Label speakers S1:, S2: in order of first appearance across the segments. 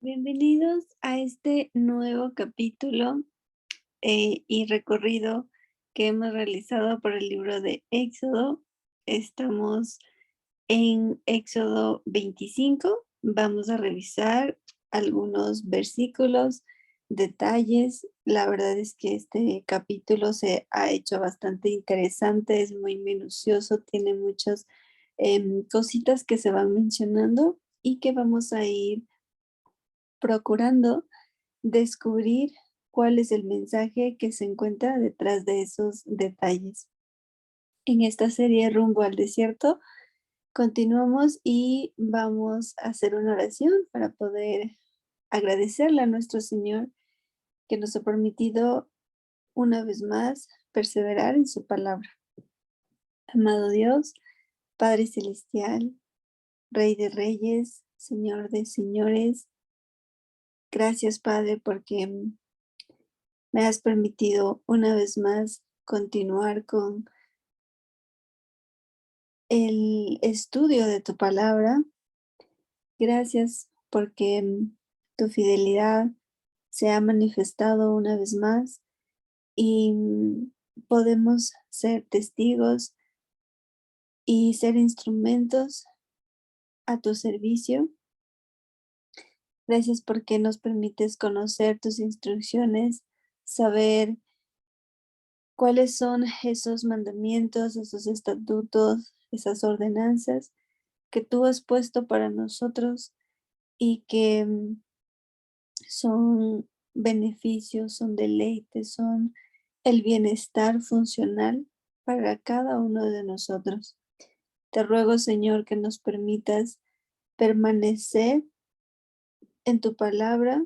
S1: Bienvenidos a este nuevo capítulo y recorrido que hemos realizado por el libro de Éxodo. Estamos en Éxodo 25. Vamos a revisar algunos versículos, detalles. La verdad es que este capítulo se ha hecho bastante interesante, es muy minucioso, tiene muchas cositas que se van mencionando y que vamos a ir procurando descubrir cuál es el mensaje que se encuentra detrás de esos detalles. En esta serie Rumbo al Desierto, continuamos y vamos a hacer una oración para poder agradecerle a nuestro Señor que nos ha permitido una vez más perseverar en su palabra. Amado Dios, Padre Celestial, Rey de Reyes, Señor de Señores, gracias Padre porque me has permitido una vez más continuar con el estudio de tu palabra. Gracias porque tu fidelidad se ha manifestado una vez más y podemos ser testigos y ser instrumentos a tu servicio. Gracias porque nos permites conocer tus instrucciones, saber cuáles son esos mandamientos, esos estatutos, esas ordenanzas que tú has puesto para nosotros y que son beneficios, son deleites, son el bienestar funcional para cada uno de nosotros. Te ruego, Señor, que nos permitas permanecer en tu palabra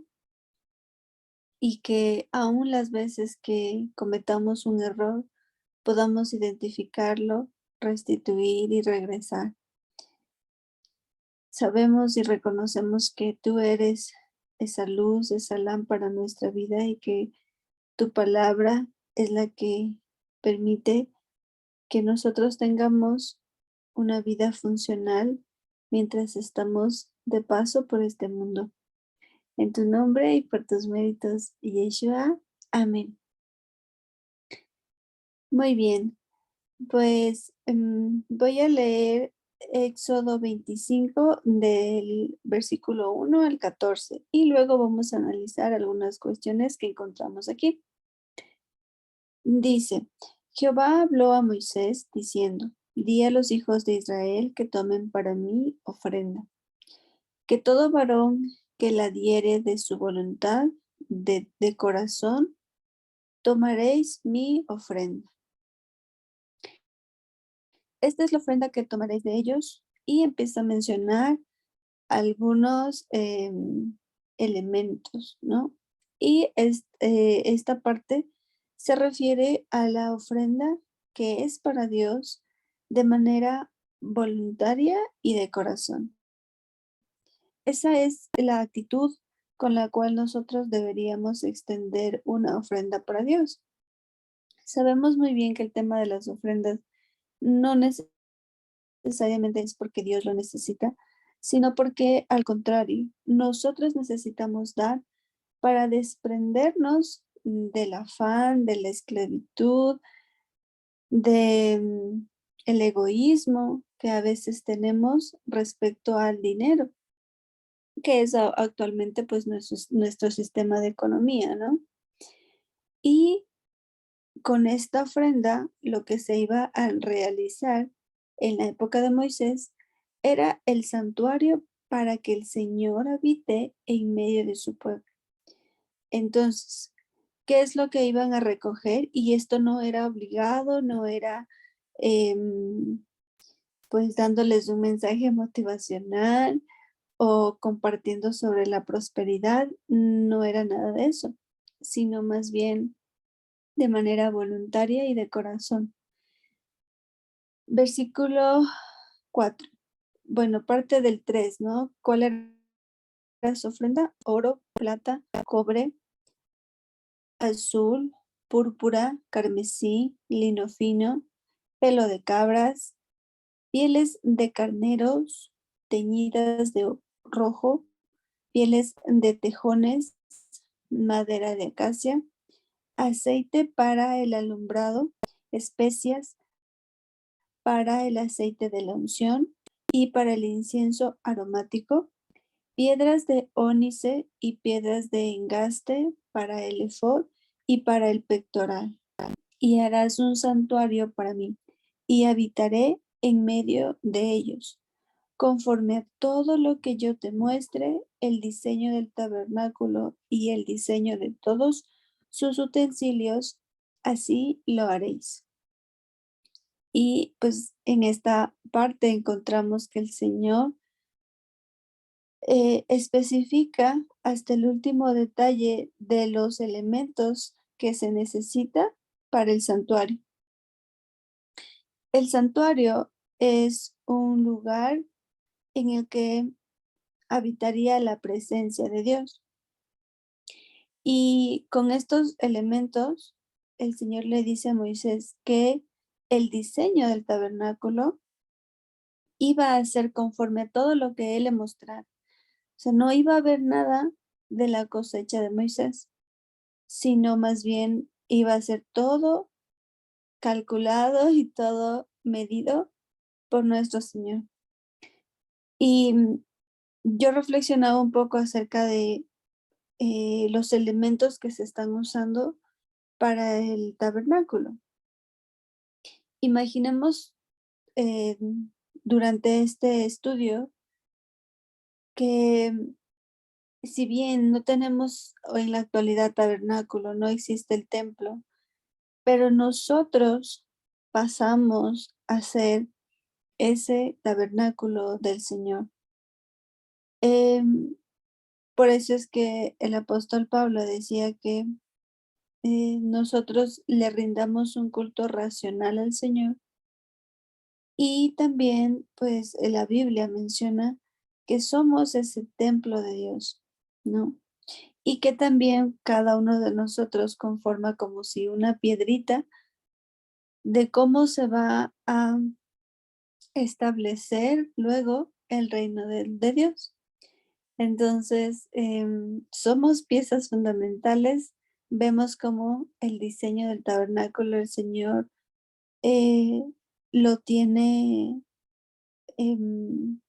S1: y que aun las veces que cometamos un error, podamos identificarlo, restituir y regresar. Sabemos y reconocemos que tú eres esa luz, esa lámpara en nuestra vida y que tu palabra es la que permite que nosotros tengamos una vida funcional mientras estamos de paso por este mundo. En tu nombre y por tus méritos, Yeshua. Amén. Muy bien, pues voy a leer Éxodo 25 del versículo 1 al 14 y luego vamos a analizar algunas cuestiones que encontramos aquí. Dice, Jehová habló a Moisés diciendo, di a los hijos de Israel que tomen para mí ofrenda, que todo varón que la diere de su voluntad, de corazón, tomaréis mi ofrenda. Esta es la ofrenda que tomaréis de ellos y empieza a mencionar algunos elementos, ¿no? Y esta parte se refiere a la ofrenda que es para Dios de manera voluntaria y de corazón. Esa es la actitud con la cual nosotros deberíamos extender una ofrenda para Dios. Sabemos muy bien que el tema de las ofrendas no necesariamente es porque Dios lo necesita, sino porque al contrario, nosotros necesitamos dar para desprendernos del afán, de la esclavitud, de el egoísmo que a veces tenemos respecto al dinero, que es actualmente pues nuestro sistema de economía, ¿no? Y con esta ofrenda, lo que se iba a realizar en la época de Moisés era el santuario para que el Señor habite en medio de su pueblo. Entonces, ¿qué es lo que iban a recoger? Y esto no era obligado, no era em, pues dándoles un mensaje motivacional o compartiendo sobre la prosperidad, no era nada de eso, sino más bien de manera voluntaria y de corazón. Versículo 4. Bueno, parte del 3, ¿no? ¿Cuál era su ofrenda? Oro, plata, cobre, azul, púrpura, carmesí, lino fino, pelo de cabras, pieles de carneros teñidas de rojo, pieles de tejones, madera de acacia, aceite para el alumbrado, especias para el aceite de la unción y para el incienso aromático, piedras de ónice y piedras de engaste para el efod y para el pectoral. Y harás un santuario para mí, y habitaré en medio de ellos. Conforme a todo lo que yo te muestre, el diseño del tabernáculo y el diseño de todos sus utensilios, así lo haréis. Y pues en esta parte encontramos que el Señor especifica hasta el último detalle de los elementos que se necesita para el santuario. El santuario es un lugar en el que habitaría la presencia de Dios. Y con estos elementos, el Señor le dice a Moisés que el diseño del tabernáculo iba a ser conforme a todo lo que él le mostrara. O sea, no iba a haber nada de la cosecha de Moisés, sino más bien iba a ser todo calculado y todo medido por nuestro Señor. Y yo reflexionaba un poco acerca de los elementos que se están usando para el tabernáculo. Imaginemos eh, durante este estudio que si bien no tenemos en la actualidad tabernáculo, no existe el templo, pero nosotros pasamos a ser ese tabernáculo del Señor. Em, por eso es que el apóstol Pablo decía que nosotros le rindamos un culto racional al Señor. Y también, pues, la Biblia menciona que somos ese templo de Dios, ¿no? Y que también cada uno de nosotros conforma como si una piedrita de cómo se va a establecer luego el reino de Dios. Entonces, somos piezas fundamentales. Vemos como el diseño del tabernáculo, el Señor eh, lo tiene, em,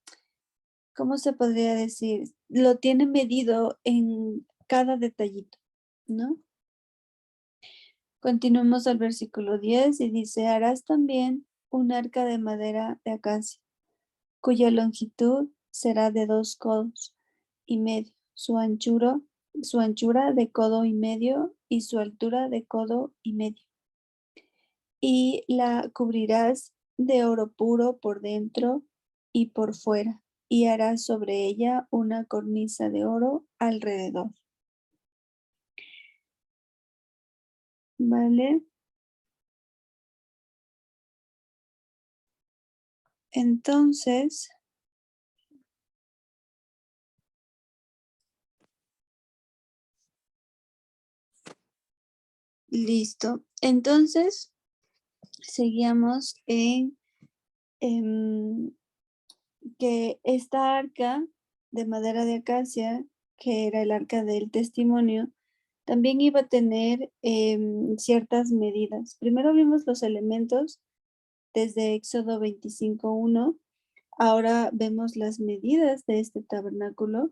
S1: ¿cómo se podría decir? Lo tiene medido en cada detallito, ¿no? Continuamos al versículo 10 y dice, harás también un arca de madera de acacia, cuya longitud será de 2 codos y medio, su anchura de codo y medio y su altura de codo y medio. Y la cubrirás de oro puro por dentro y por fuera, y harás sobre ella una cornisa de oro alrededor. ¿Vale? Entonces, listo. Entonces, seguíamos en que esta arca de madera de acacia, que era el arca del testimonio, también iba a tener ciertas medidas. Primero vimos los elementos desde Éxodo 25:1. Ahora vemos las medidas de este tabernáculo.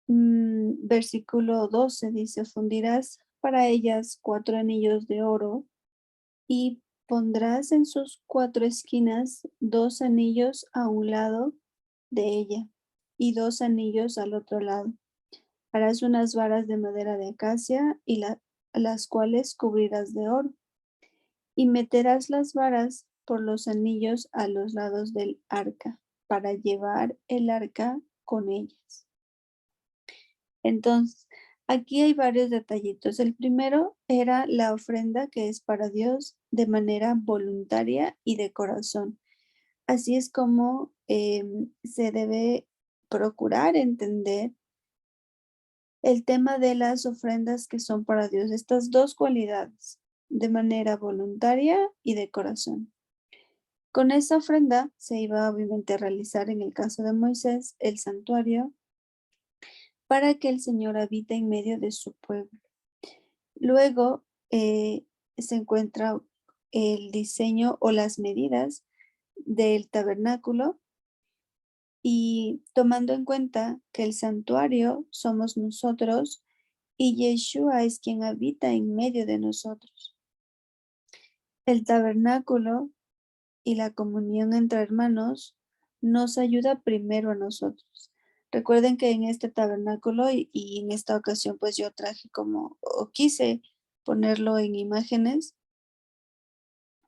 S1: Versículo 12 dice, fundirás para ellas 4 anillos de oro y pondrás en sus 4 esquinas 2 anillos a un lado de ella y 2 anillos al otro lado. Harás unas varas de madera de acacia y las cuales cubrirás de oro. Y meterás las varas por los anillos a los lados del arca para llevar el arca con ellas. Entonces, aquí hay varios detallitos. El primero era la ofrenda que es para Dios de manera voluntaria y de corazón. Así es como se debe procurar entender el tema de las ofrendas que son para Dios. Estas dos cualidades, de manera voluntaria y de corazón. Con esa ofrenda se iba obviamente a realizar en el caso de Moisés el santuario para que el Señor habite en medio de su pueblo. Luego se encuentra el diseño o las medidas del tabernáculo y tomando en cuenta que el santuario somos nosotros y Yeshua es quien habita en medio de nosotros. El tabernáculo y la comunión entre hermanos nos ayuda primero a nosotros. Recuerden que en este tabernáculo y en esta ocasión pues yo traje como o quise ponerlo en imágenes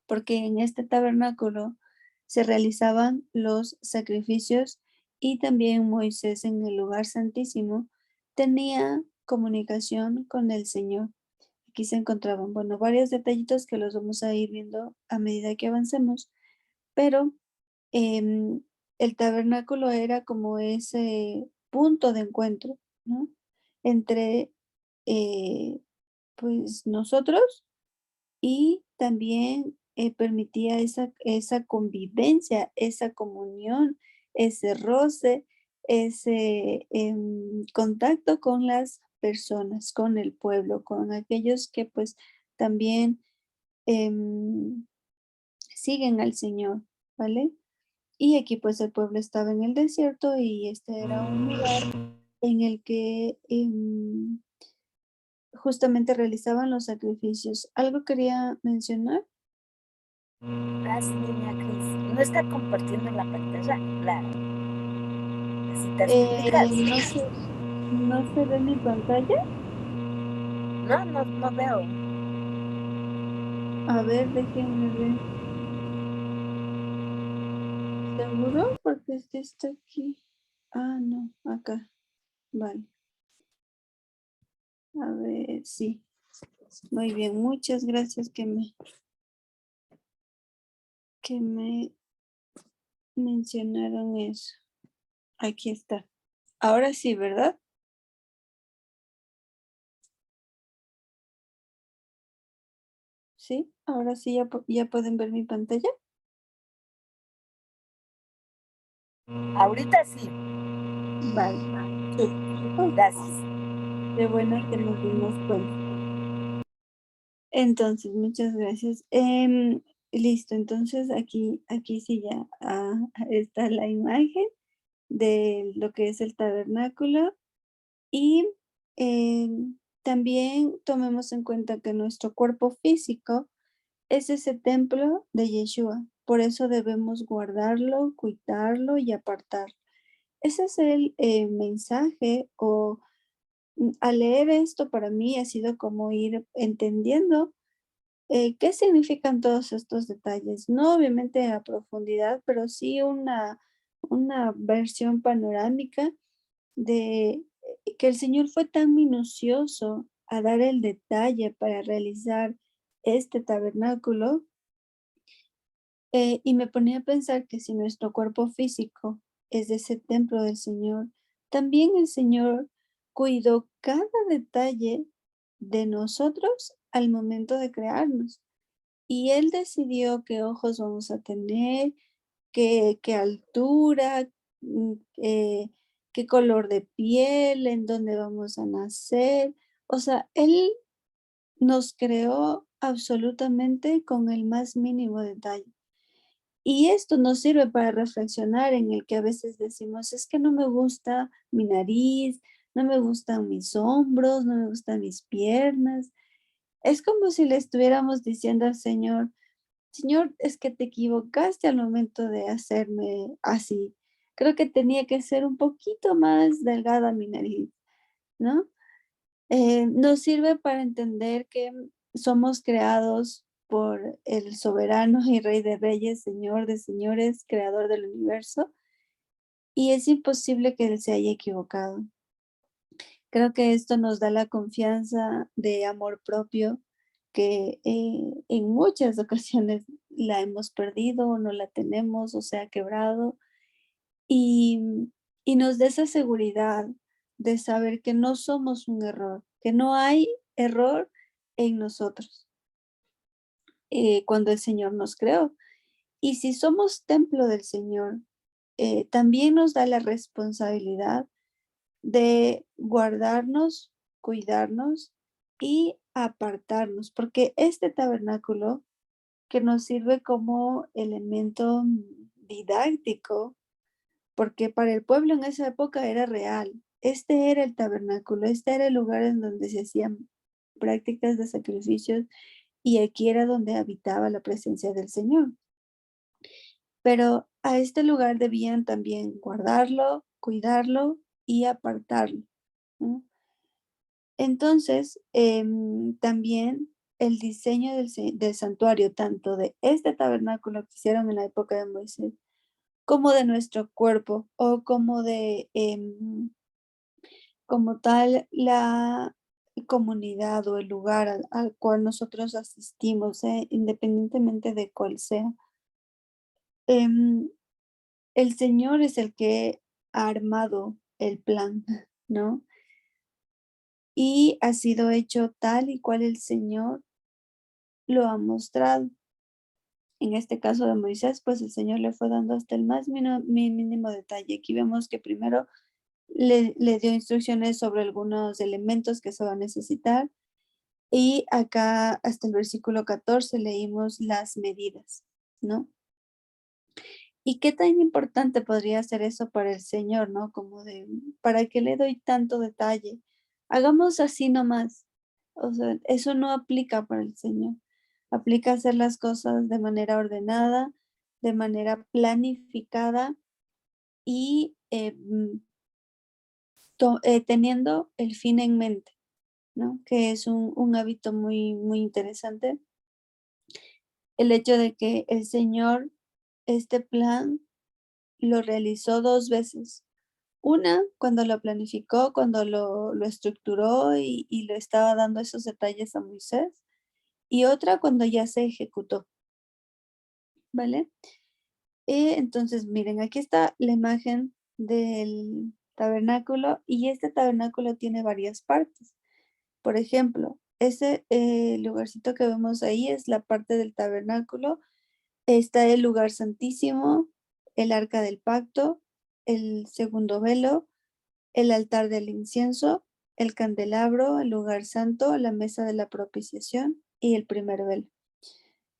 S1: porque en este tabernáculo se realizaban los sacrificios y también Moisés en el lugar santísimo tenía comunicación con el Señor. Aquí se encontraban, bueno, varios detallitos que los vamos a ir viendo a medida que avancemos, pero em, el tabernáculo era como ese punto de encuentro, ¿no? Entre pues nosotros y también permitía esa convivencia, esa comunión, ese roce, ese contacto con las personas, con el pueblo, con aquellos que pues también em, siguen al Señor, ¿vale? Y aquí pues el pueblo estaba en el desierto y este era un lugar en el que justamente realizaban los sacrificios. ¿Algo quería mencionar?
S2: Ah, sí, niña Cris. No está compartiendo la pantalla, las citas bíblicas.
S1: No se ve mi pantalla.
S2: No, no, no veo.
S1: A ver, déjenme ver. ¿Seguro? Porque este está aquí. Ah, no, acá. Vale. A ver, sí. Muy bien, muchas gracias que me mencionaron eso. Aquí está. Ahora sí, ¿verdad? Sí, ahora sí ya pueden ver mi pantalla.
S2: Ahorita sí.
S1: Vale. Súper. Ok,
S2: Gracias.
S1: qué bueno que nos dimos cuenta. Entonces, muchas gracias. Listo, entonces aquí sí ya está la imagen de lo que es el tabernáculo y también tomemos en cuenta que nuestro cuerpo físico es ese templo de Yeshua. Por eso debemos guardarlo, cuidarlo y apartarlo. Ese es el mensaje o al leer esto para mí ha sido como ir entendiendo qué significan todos estos detalles. No obviamente a profundidad, pero sí una versión panorámica de que el Señor fue tan minucioso a dar el detalle para realizar este tabernáculo. Y me ponía a pensar que si nuestro cuerpo físico es de ese templo del Señor, también el Señor cuidó cada detalle de nosotros al momento de crearnos. Y Él decidió qué ojos vamos a tener, qué altura, qué color de piel, en dónde vamos a nacer. O sea, Él nos creó absolutamente con el más mínimo detalle. Y esto nos sirve para reflexionar en el que a veces decimos, es que no me gusta mi nariz, no me gustan mis hombros, no me gustan mis piernas. Es como si le estuviéramos diciendo al Señor, Señor, es que te equivocaste al momento de hacerme así. Creo que tenía que ser un poquito más delgada mi nariz, ¿no? Nos sirve para entender que somos creados por el soberano y rey de reyes, señor de señores, creador del universo, y es imposible que él se haya equivocado. Creo que esto nos da la confianza de amor propio que en muchas ocasiones la hemos perdido o no la tenemos o se ha quebrado y, y nos da esa seguridad de saber que no somos un error, que no hay error en nosotros cuando el Señor nos creó. Y si somos templo del Señor, también nos da la responsabilidad de guardarnos, cuidarnos y apartarnos, porque este tabernáculo que nos sirve como elemento didáctico, porque para el pueblo en esa época era real. Este era el tabernáculo, este era el lugar en donde se hacían prácticas de sacrificios y aquí era donde habitaba la presencia del Señor. Pero a este lugar debían también guardarlo, cuidarlo y apartarlo, ¿no? Entonces, también el diseño del santuario, tanto de este tabernáculo que hicieron en la época de Moisés, como de nuestro cuerpo, o como de, como tal, la comunidad o el lugar al cual nosotros asistimos, independientemente de cuál sea. Em, el Señor es el que ha armado el plan, ¿no? Y ha sido hecho tal y cual el Señor lo ha mostrado. En este caso de Moisés, pues el Señor le fue dando hasta el más mínimo detalle. Aquí vemos que primero le dio instrucciones sobre algunos elementos que se va a necesitar. Y acá hasta el versículo 14 leímos las medidas, ¿no? ¿Y qué tan importante podría ser eso para el Señor, no? Como de, ¿para qué le doy tanto detalle? Hagamos así nomás. O sea, eso no aplica para el Señor. Aplica hacer las cosas de manera ordenada, de manera planificada y teniendo el fin en mente, ¿no? Que es un hábito muy, muy interesante. El hecho de que el Señor, este plan, lo realizó 2 veces. Una, cuando lo planificó, cuando lo estructuró y le estaba dando esos detalles a Moisés, y otra cuando ya se ejecutó, ¿vale? Entonces, miren, aquí está la imagen del tabernáculo y este tabernáculo tiene varias partes. Por ejemplo, ese lugarcito que vemos ahí es la parte del tabernáculo. Está el lugar santísimo, el arca del pacto, el segundo velo, el altar del incienso, el candelabro, el lugar santo, la mesa de la propiciación y el primer velo.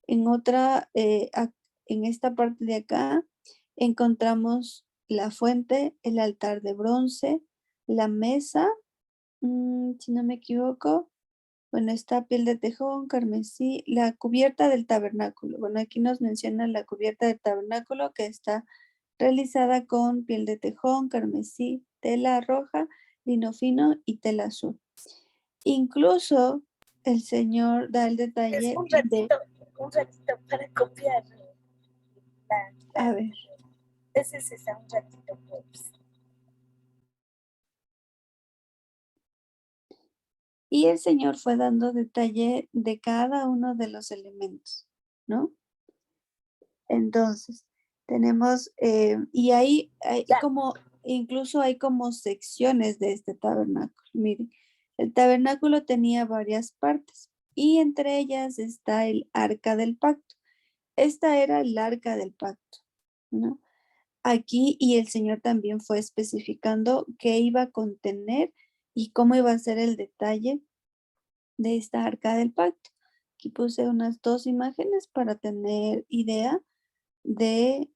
S1: En otra, en esta parte de acá, encontramos la fuente, el altar de bronce, la mesa, si no me equivoco, bueno, está piel de tejón, carmesí, la cubierta del tabernáculo. Bueno, aquí nos menciona la cubierta del tabernáculo que está realizada con piel de tejón, carmesí, tela roja, lino fino y tela azul. Incluso el Señor da el
S2: Es
S1: detalle de,
S2: un ratito para copiar
S1: a ver,
S2: ese es esa, un ratito, pues.
S1: y el Señor fue dando detalle de cada uno de los elementos, ¿no? Entonces, tenemos, y hay
S2: Ya,
S1: como, incluso hay como secciones de este tabernáculo. Miren, el tabernáculo tenía varias partes y entre ellas está el arca del pacto. Esta era el arca del pacto, ¿no? Aquí y el Señor también fue especificando qué iba a contener y cómo iba a ser el detalle de esta arca del pacto. Aquí puse unas 2 imágenes para tener idea de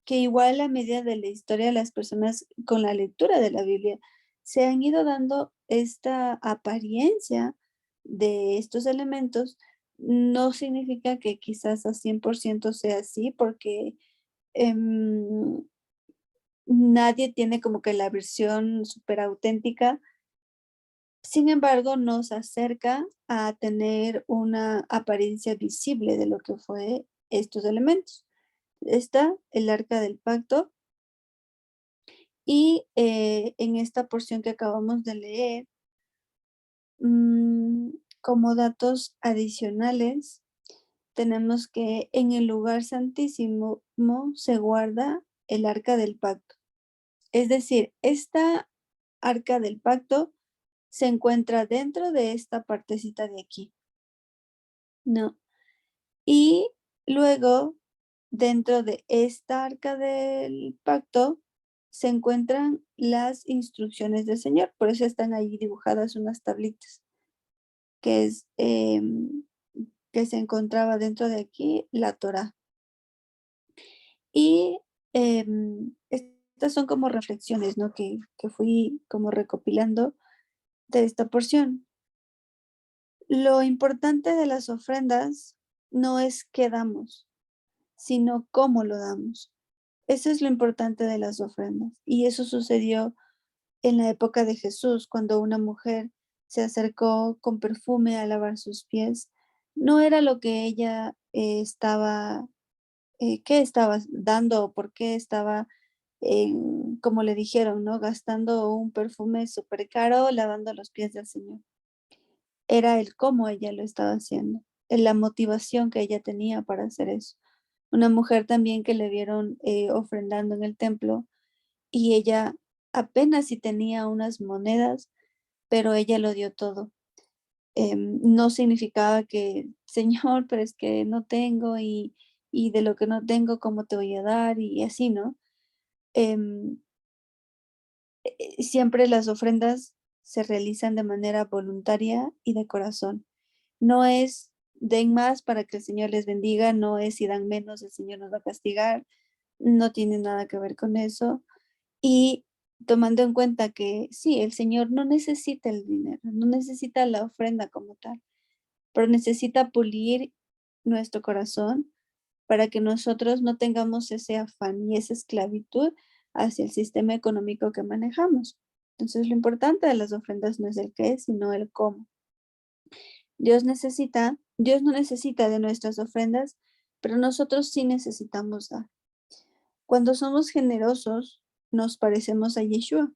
S1: que igual a medida de la historia las personas con la lectura de la Biblia se han ido dando esta apariencia de estos elementos, no significa que quizás a 100% sea así, porque em, nadie tiene como que la versión súper auténtica. Sin embargo, nos acerca a tener una apariencia visible de lo que fue estos elementos. Está el arca del pacto y en esta porción que acabamos de leer, como datos adicionales, tenemos que en el lugar santísimo se guarda el arca del pacto. Es decir, esta arca del pacto se encuentra dentro de esta partecita de aquí, ¿no? Y luego, dentro de esta arca del pacto, se encuentran las instrucciones del Señor, por eso están ahí dibujadas unas tablitas, que es, que se encontraba dentro de aquí la Torá. Y estas son como reflexiones, ¿no? Que fui como recopilando de esta porción. Lo importante de las ofrendas no es qué damos, sino cómo lo damos. Eso es lo importante de las ofrendas. Y eso sucedió en la época de Jesús, cuando una mujer se acercó con perfume a lavar sus pies. No era lo que ella estaba, qué estaba dando o por qué estaba, como le dijeron, ¿no? Gastando un perfume súper caro lavando los pies del Señor. Era el cómo ella lo estaba haciendo, la motivación que ella tenía para hacer eso. Una mujer también que le vieron ofrendando en el templo y ella apenas si tenía unas monedas, pero ella lo dio todo. No significaba que, Señor, pero es que no tengo y de lo que no tengo, ¿cómo te voy a dar? Y así, ¿no? Em, Siempre las ofrendas se realizan de manera voluntaria y de corazón. No es den más para que el Señor les bendiga, no es si dan menos, el Señor nos va a castigar, no tiene nada que ver con eso. Y tomando en cuenta que sí, el Señor no necesita el dinero, no necesita la ofrenda como tal, pero necesita pulir nuestro corazón para que nosotros no tengamos ese afán y esa esclavitud hacia el sistema económico que manejamos. Entonces, lo importante de las ofrendas no es el qué, sino el cómo. Dios no necesita de nuestras ofrendas, pero nosotros sí necesitamos dar. Cuando somos generosos, nos parecemos a Yeshua,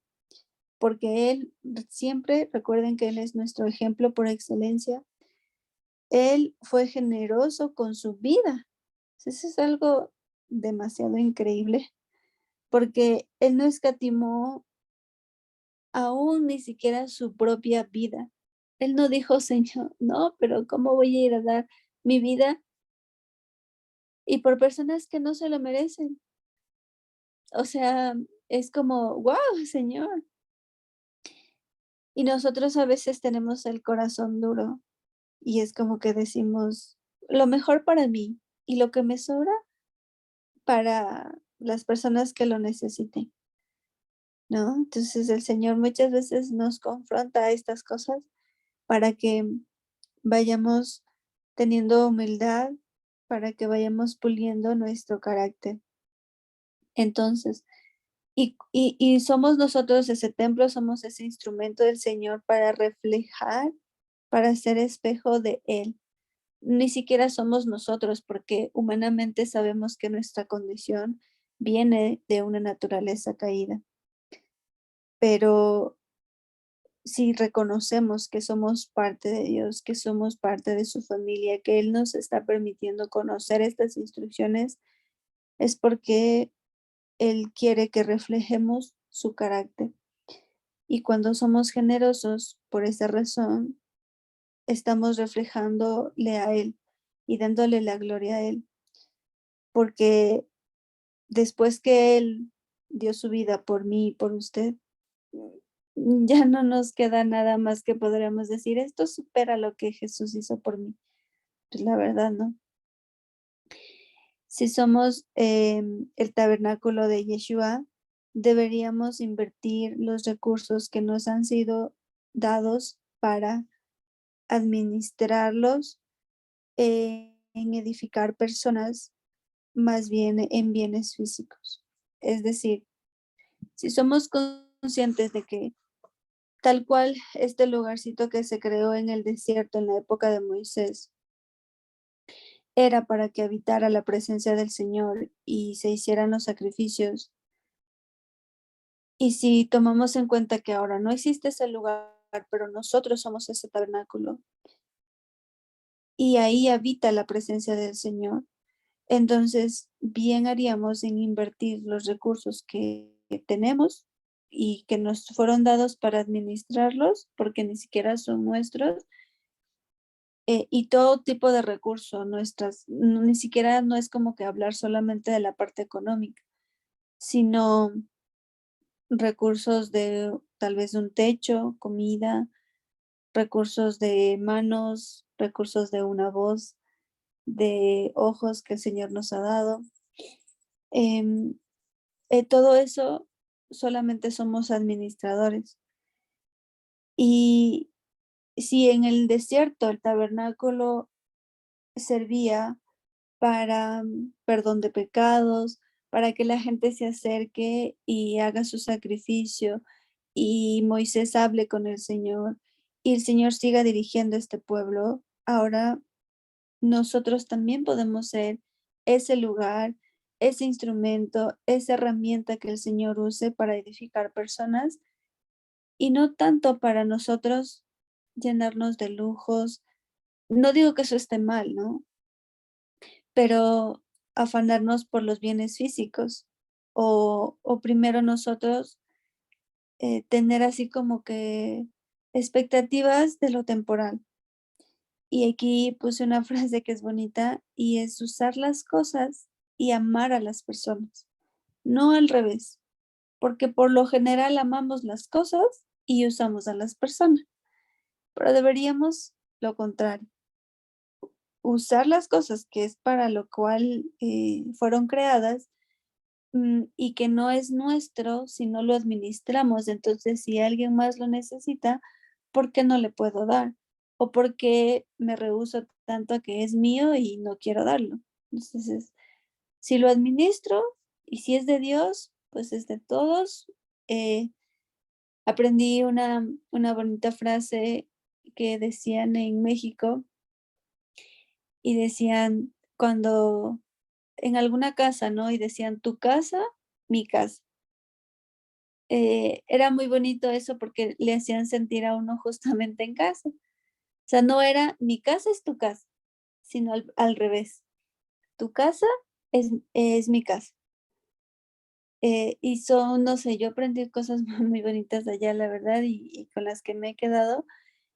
S1: porque Él siempre, recuerden que Él es nuestro ejemplo por excelencia. Él fue generoso con su vida. Eso es algo demasiado increíble, porque Él no escatimó aún ni siquiera su propia vida. Él no dijo, Señor, no, pero ¿cómo voy a ir a dar mi vida y por personas que no se lo merecen? O sea, es como, wow, Señor. Y nosotros a veces tenemos el corazón duro y es como que decimos, lo mejor para mí y lo que me sobra para las personas que lo necesiten, ¿no? Entonces el Señor muchas veces nos confronta a estas cosas para que vayamos teniendo humildad, para que vayamos puliendo nuestro carácter. Entonces, y somos nosotros ese templo, somos ese instrumento del Señor para reflejar, para ser espejo de Él. Ni siquiera somos nosotros, porque humanamente sabemos que nuestra condición viene de una naturaleza caída. Pero si reconocemos que somos parte de Dios, que somos parte de su familia, que Él nos está permitiendo conocer estas instrucciones, es porque Él quiere que reflejemos su carácter. Y cuando somos generosos, por esa razón, estamos reflejándole a Él y dándole la gloria a Él, porque después que Él dio su vida por mí y por usted, ya no nos queda nada más que podríamos decir, esto supera lo que Jesús hizo por mí. Pues la verdad, ¿no? Si somos el tabernáculo de Yeshua, deberíamos invertir los recursos que nos han sido dados para administrarlos en edificar personas, más bien en bienes físicos. Es decir, si somos conscientes de que tal cual este lugarcito que se creó en el desierto en la época de Moisés era para que habitara la presencia del Señor y se hicieran los sacrificios. Y si tomamos en cuenta que ahora no existe ese lugar, pero nosotros somos ese tabernáculo y ahí habita la presencia del Señor, entonces bien haríamos en invertir los recursos que tenemos y que nos fueron dados para administrarlos, porque ni siquiera son nuestros, y todo tipo de recursos, ni siquiera no es como que hablar solamente de la parte económica, sino recursos de tal vez un techo, comida, recursos de manos, recursos de una voz, de ojos que el Señor nos ha dado. Em, todo eso solamente somos administradores. Y si en el desierto el tabernáculo servía para perdón de pecados, para que la gente se acerque y haga su sacrificio y Moisés hable con el Señor y el Señor siga dirigiendo este pueblo. Ahora nosotros también podemos ser ese lugar, ese instrumento, esa herramienta que el Señor use para edificar personas y no tanto para nosotros llenarnos de lujos. No digo que eso esté mal, ¿no? Pero afanarnos por los bienes físicos o primero nosotros tener así como que expectativas de lo temporal. Y aquí puse una frase que es bonita y es usar las cosas y amar a las personas, no al revés, porque por lo general amamos las cosas y usamos a las personas, pero deberíamos lo contrario, usar las cosas que es para lo cual fueron creadas y que no es nuestro si no lo administramos. Entonces, si alguien más lo necesita, ¿por qué no le puedo dar? ¿O por qué me rehúso tanto a que es mío y no quiero darlo? Entonces, si lo administro y si es de Dios, pues es de todos. Eh, aprendí una bonita frase que decían en México y decían cuando en alguna casa, ¿no? Y decían, tu casa, mi casa. Era muy bonito eso porque le hacían sentir a uno justamente en casa. O sea, no era mi casa es tu casa, sino al revés. Tu casa es mi casa. Y son, no sé, yo aprendí cosas muy bonitas de allá, la verdad, y con las que me he quedado.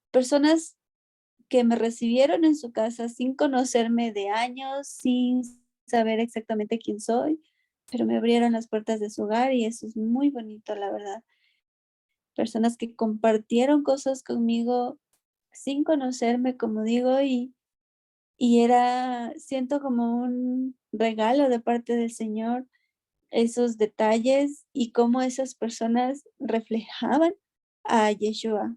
S1: Personas que me recibieron en su casa sin conocerme de años, sin saber exactamente quién soy, pero me abrieron las puertas de su hogar y eso es muy bonito, la verdad. Personas que compartieron cosas conmigo sin conocerme, como digo, y era, siento como un regalo de parte del Señor, esos detalles y cómo esas personas reflejaban a Yeshua.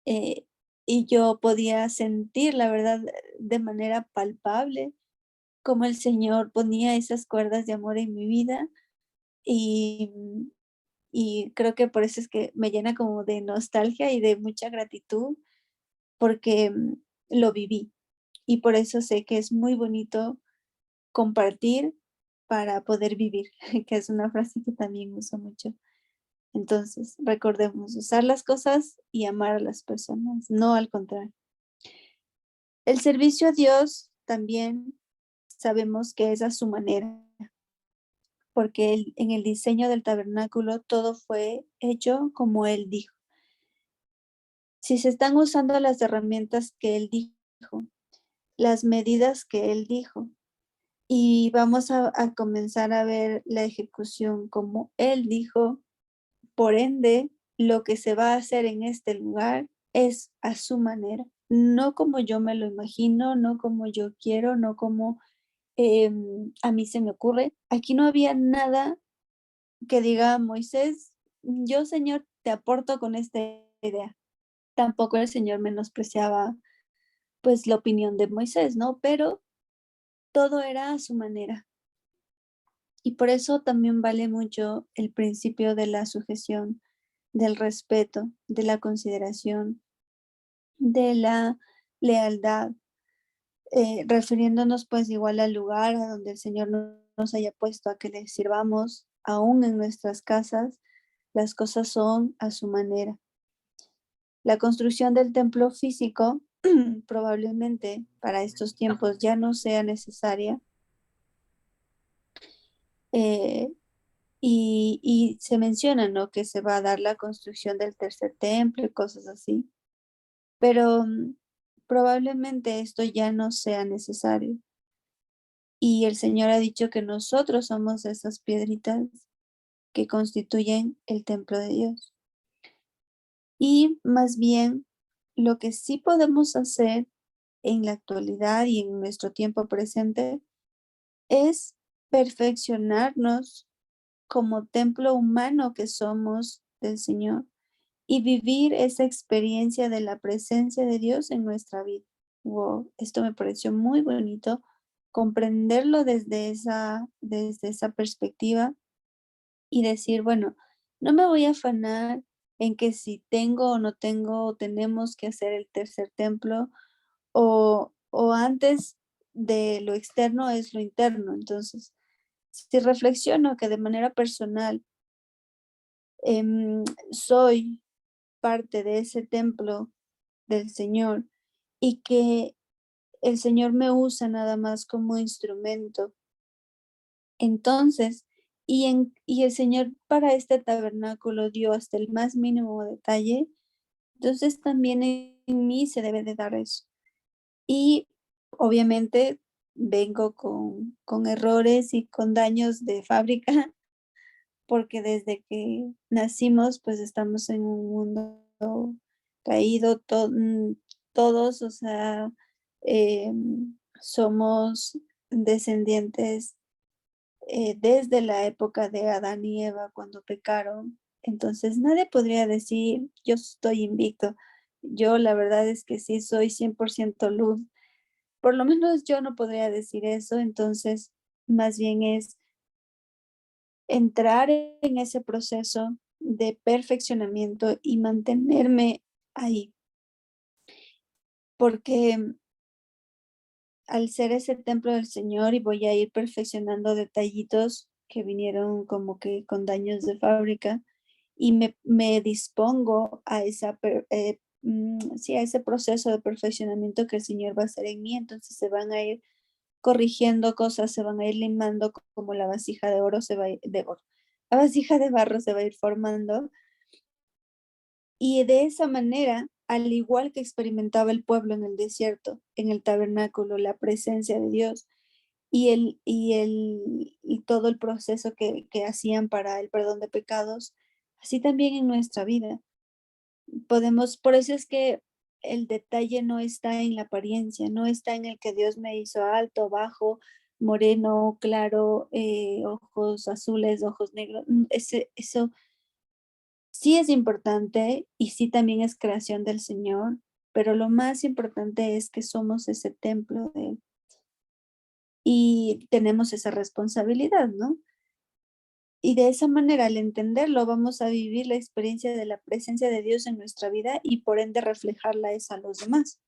S1: eh, y yo podía sentir, la verdad, de manera palpable, cómo el Señor ponía esas cuerdas de amor en mi vida y, y creo que por eso es que me llena como de nostalgia y de mucha gratitud porque lo viví y por eso sé que es muy bonito compartir para poder vivir, que es una frase que también uso mucho. Entonces, recordemos usar las cosas y amar a las personas, no al contrario. El servicio a Dios también sabemos que es a su manera, porque en el diseño del tabernáculo todo fue hecho como Él dijo. Si se están usando las herramientas que Él dijo, las medidas que Él dijo, y vamos a comenzar a ver la ejecución como Él dijo, por ende, lo que se va a hacer en este lugar es a su manera, no como yo me lo imagino, no como yo quiero, no como a mí se me ocurre. Aquí no había nada que diga Moisés, yo Señor te aporto con esta idea. Tampoco el Señor menospreciaba pues la opinión de Moisés, ¿no? Pero todo era a su manera. Y por eso también vale mucho el principio de la sujeción, del respeto, de la consideración, de la lealtad, refiriéndonos pues igual al lugar a donde el Señor nos haya puesto a que le sirvamos, aún en nuestras casas, las cosas son a su manera. La construcción del templo físico probablemente para estos tiempos ya no sea necesaria, eh, y se menciona, ¿no? Que se va a dar la construcción del tercer templo y cosas así, pero probablemente esto ya no sea necesario. Y el Señor ha dicho que nosotros somos esas piedritas que constituyen el templo de Dios. Y más bien, lo que sí podemos hacer en la actualidad y en nuestro tiempo presente es perfeccionarnos como templo humano que somos del Señor y vivir esa experiencia de la presencia de Dios en nuestra vida. Wow, esto me pareció muy bonito, comprenderlo desde esa perspectiva y decir, bueno, no me voy a afanar en que si tengo o no tengo o tenemos que hacer el tercer templo o antes de lo externo es lo interno. Entonces, si reflexiono que de manera personal soy parte de ese templo del Señor y que el Señor me usa nada más como instrumento. Entonces, y el Señor para este tabernáculo dio hasta el más mínimo detalle, entonces también en mí se debe de dar eso. Y obviamente vengo con errores y con daños de fábrica, porque desde que nacimos, pues estamos en un mundo caído, todos, o sea, somos descendientes desde la época de Adán y Eva cuando pecaron. Entonces nadie podría decir, yo estoy invicto. Yo la verdad es que sí soy 100% luz. Por lo menos yo no podría decir eso. Entonces, más bien es entrar en ese proceso de perfeccionamiento y mantenerme ahí, porque al ser ese templo del Señor y voy a ir perfeccionando detallitos que vinieron como que con daños de fábrica y me dispongo a sí, a ese proceso de perfeccionamiento que el Señor va a hacer en mí, entonces se van a ir corrigiendo cosas, se van a ir limando como la vasija de oro se va a ir, de oro, la vasija de barro se va a ir formando y de esa manera, al igual que experimentaba el pueblo en el desierto, en el tabernáculo, la presencia de Dios y todo el proceso que hacían para el perdón de pecados, así también en nuestra vida. Por eso es que el detalle no está en la apariencia, no está en el que Dios me hizo alto, bajo, moreno, claro, ojos azules, ojos negros. Eso sí es importante y sí también es creación del Señor, pero lo más importante es que somos ese templo de Él y tenemos esa responsabilidad, ¿no? Y de esa manera, al entenderlo, vamos a vivir la experiencia de la presencia de Dios en nuestra vida y por ende reflejarla es a los demás,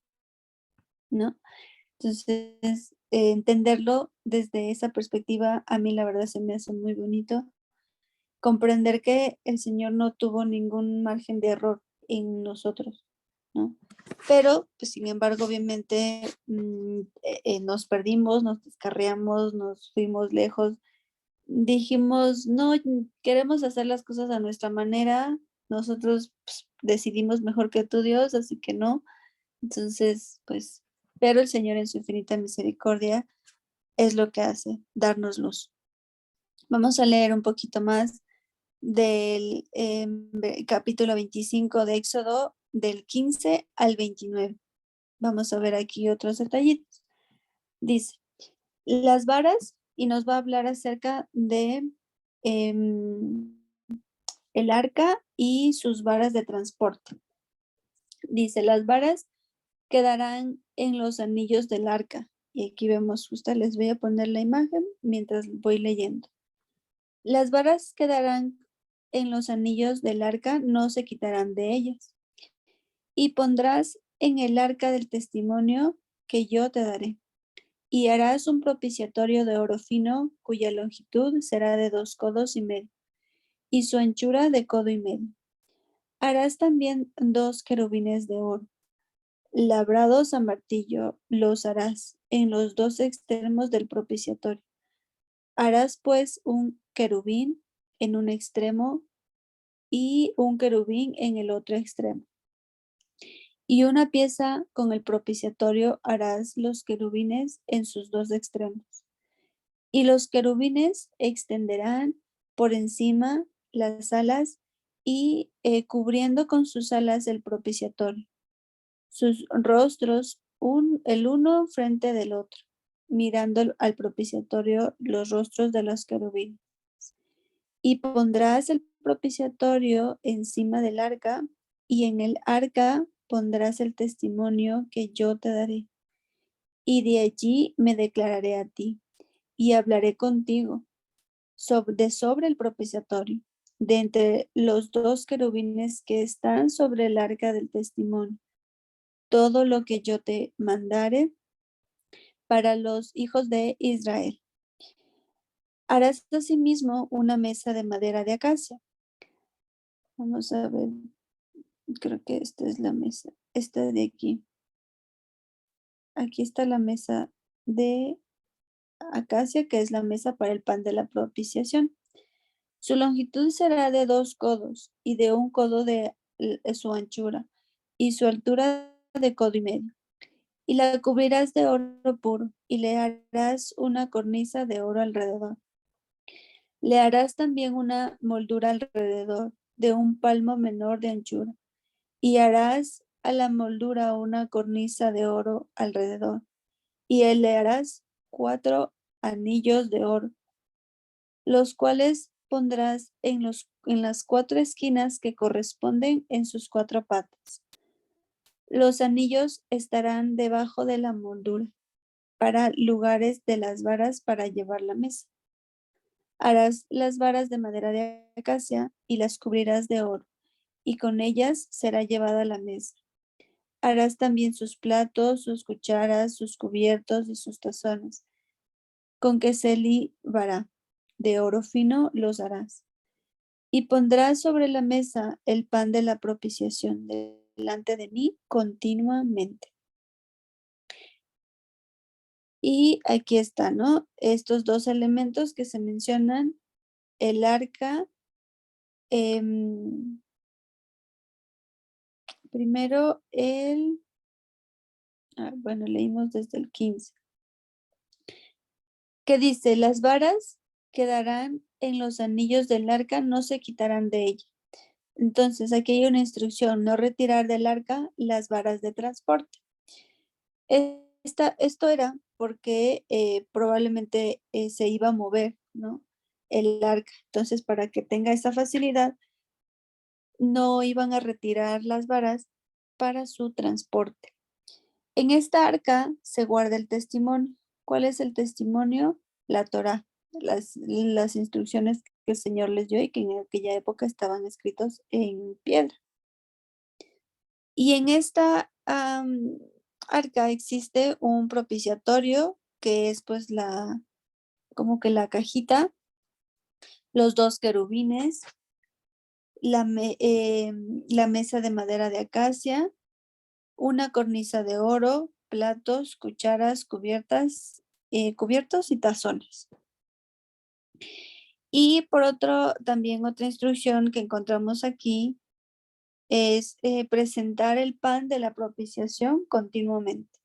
S1: ¿no? Entonces, entenderlo desde esa perspectiva, a mí la verdad se me hace muy bonito. Comprender que el Señor no tuvo ningún margen de error en nosotros, ¿no? Pero, pues, sin embargo, obviamente, nos perdimos, nos descarriamos, nos fuimos lejos. Dijimos: "No, queremos hacer las cosas a nuestra manera, nosotros, pues, decidimos mejor que tú, Dios, así que no". Entonces, pues, pero el Señor en su infinita misericordia es lo que hace, darnos luz. Vamos a leer un poquito más del capítulo 25 de Éxodo, del 15 al 29. Vamos a ver aquí otros detallitos. Dice, las varas, y nos va a hablar acerca de em, el arca y sus varas de transporte. Dice, las varas quedarán en los anillos del arca. Y aquí vemos, justo les voy a poner la imagen mientras voy leyendo. Las varas quedarán en los anillos del arca, no se quitarán de ellas. Y pondrás en el arca del testimonio que yo te daré. Y harás un propiciatorio de oro fino, cuya longitud será de 2 codos y medio, y su anchura de codo y medio. Harás también 2 querubines de oro, labrados a martillo, los harás en los 2 extremos del propiciatorio. Harás pues un querubín en un extremo y un querubín en el otro extremo. Y una pieza con el propiciatorio harás los querubines en sus 2 extremos. Y los querubines extenderán por encima las alas y cubriendo con sus alas el propiciatorio, sus rostros el uno frente del otro, mirando al propiciatorio los rostros de los querubines. Y pondrás el propiciatorio encima del arca, y en el arca pondrás el testimonio que yo te daré. Y de allí me declararé a ti, y hablaré contigo sobre el propiciatorio, de entre los dos querubines que están sobre el arca del testimonio. Todo lo que yo te mandare para los hijos de Israel. Harás asimismo una mesa de madera de acacia. Vamos a ver, creo que esta es la mesa, esta de aquí. Aquí está la mesa de acacia, que es la mesa para el pan de la propiciación. Su longitud será de 2 codos y de 1 codo de su anchura, y su altura de codo y medio. Y la cubrirás de oro puro, y le harás una cornisa de oro alrededor. Le harás también una moldura alrededor de 1 palmo menor de anchura, y harás a la moldura una cornisa de oro alrededor, y le harás 4 anillos de oro, los cuales pondrás en las 4 esquinas que corresponden en sus 4 patas. Los anillos estarán debajo de la moldura, para lugares de las varas para llevar la mesa. Harás las varas de madera de acacia y las cubrirás de oro, y con ellas será llevada la mesa. Harás también sus platos, sus cucharas, sus cubiertos y sus tazones, con que se libará. De oro fino los harás. Y pondrás sobre la mesa el pan de la propiciación delante de mí continuamente. Y aquí está, ¿no? Estos 2 elementos que se mencionan, el arca, primero bueno, leímos desde el 15, que dice, las varas quedarán en los anillos del arca, no se quitarán de ella. Entonces, aquí hay una instrucción, no retirar del arca las varas de transporte. Esto era porque probablemente se iba a mover, ¿no? El arca. Entonces, para que tenga esa facilidad, no iban a retirar las varas para su transporte. En esta arca se guarda el testimonio. ¿Cuál es el testimonio? La Torá, las instrucciones que el Señor les dio y que en aquella época estaban escritos en piedra. Y en esta arca existe un propiciatorio, que es pues como que la cajita, los 2 querubines, la mesa de madera de acacia, una cornisa de oro, platos, cucharas, cubiertos y tazones. Y por otro, también otra instrucción que encontramos aquí es presentar el pan de la propiciación continuamente.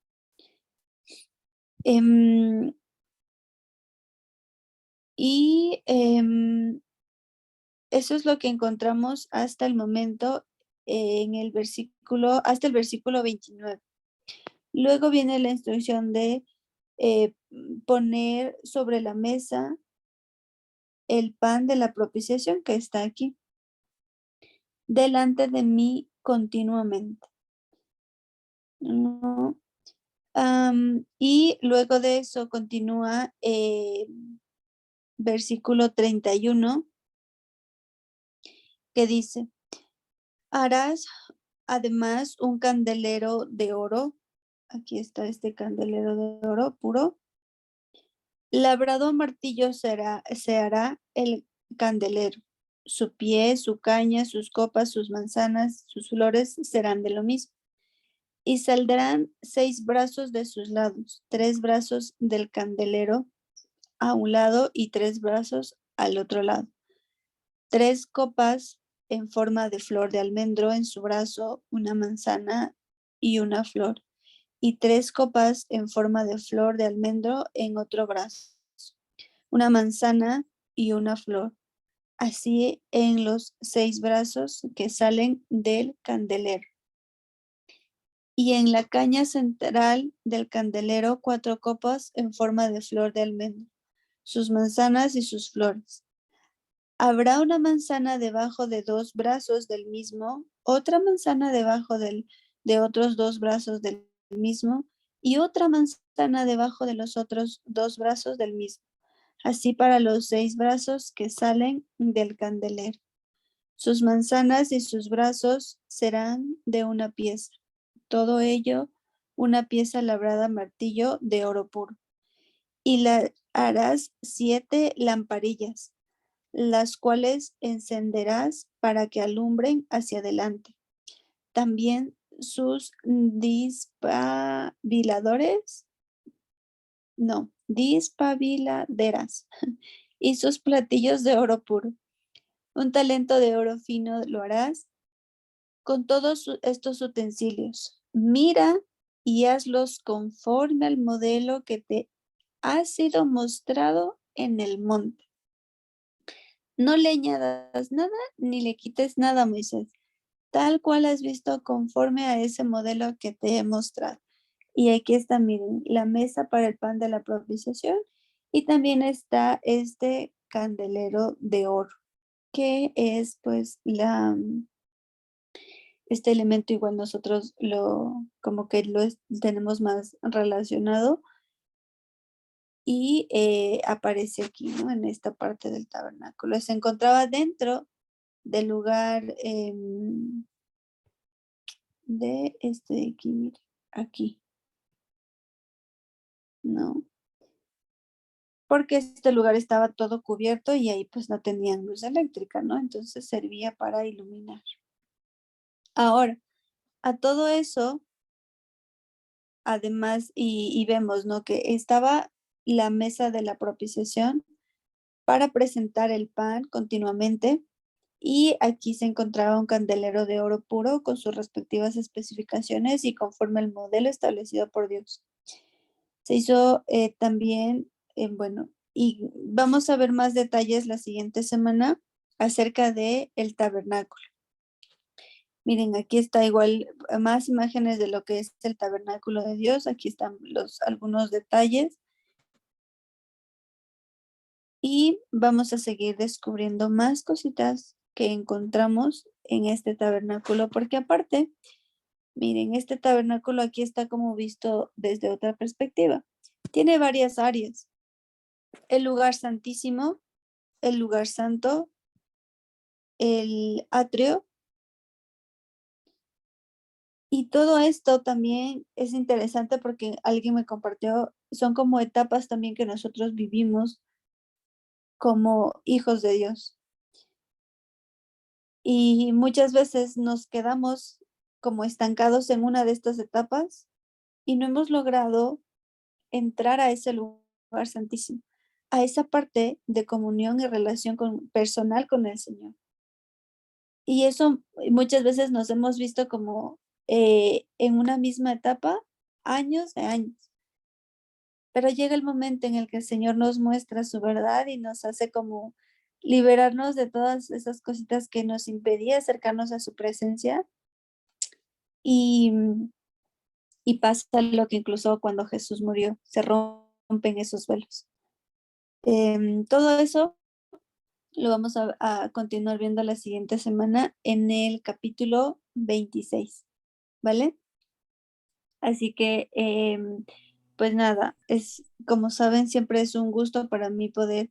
S1: Eso es lo que encontramos hasta el momento hasta el versículo 29. Luego viene la instrucción de poner sobre la mesa el pan de la propiciación que está aquí, delante de mí continuamente. ¿No? Y luego de eso continúa versículo 31, que dice, harás además un candelero de oro. Aquí está este candelero de oro puro. Labrado a martillo se hará el candelero. Su pie, su caña, sus copas, sus manzanas, sus flores serán de lo mismo. Y saldrán 6 brazos de sus lados, 3 brazos del candelero a un lado y 3 brazos al otro lado. 3 copas en forma de flor de almendro en su brazo, una manzana y una flor, y 3 copas en forma de flor de almendro en otro brazo, una manzana y una flor. así en los 6 brazos que salen del candelero. Y en la caña central del candelero 4 copas en forma de flor de almendro, sus manzanas y sus flores. Habrá una manzana debajo de 2 brazos del mismo, otra manzana debajo de otros 2 brazos del mismo, y otra manzana debajo de los otros 2 brazos del mismo. Así para los 6 brazos que salen del candelero. Sus manzanas y sus brazos serán de una pieza. Todo ello, una pieza labrada a martillo de oro puro. Y la harás 7 lamparillas, las cuales encenderás para que alumbren hacia adelante. También sus dispabiladeras y sus platillos de oro puro. Un talento de oro fino lo harás con todos estos utensilios. Mira y hazlos conforme al modelo que te ha sido mostrado en el monte. No le añadas nada ni le quites nada, Moisés, tal cual has visto conforme a ese modelo que te he mostrado. Y aquí está, miren, la mesa para el pan de la propiciación y también está este candelero de oro, que es pues este elemento igual nosotros como que tenemos más relacionado y aparece aquí, ¿no? En esta parte del tabernáculo. Se encontraba dentro del lugar de este de aquí, mire, aquí, ¿no? Porque este lugar estaba todo cubierto y ahí pues no tenían luz eléctrica, ¿no? Entonces servía para iluminar. Ahora, a todo eso, además, y vemos, ¿no? Que estaba la mesa de la propiciación para presentar el pan continuamente. Y aquí se encontraba un candelero de oro puro con sus respectivas especificaciones y conforme al modelo establecido por Dios. Se hizo también, bueno, y vamos a ver más detalles la siguiente semana acerca de el tabernáculo. Miren, aquí está igual más imágenes de lo que es el tabernáculo de Dios. Aquí están algunos detalles. Y vamos a seguir descubriendo más cositas que encontramos en este tabernáculo, porque aparte, miren, este tabernáculo aquí está como visto desde otra perspectiva. Tiene varias áreas. El lugar santísimo, el lugar santo, el atrio. Y todo esto también es interesante porque alguien me compartió, son como etapas también que nosotros vivimos como hijos de Dios. Y muchas veces nos quedamos como estancados en una de estas etapas y no hemos logrado entrar a ese lugar santísimo, a esa parte de comunión y relación personal con el Señor. Y eso muchas veces nos hemos visto como en una misma etapa, años de años. Pero llega el momento en el que el Señor nos muestra su verdad y nos hace como liberarnos de todas esas cositas que nos impedía acercarnos a su presencia y, y pasa lo que incluso cuando Jesús murió, se rompen esos velos. Todo eso lo vamos a continuar viendo la siguiente semana en el capítulo 26, ¿vale? Así que, pues nada, como saben, siempre es un gusto para mí poder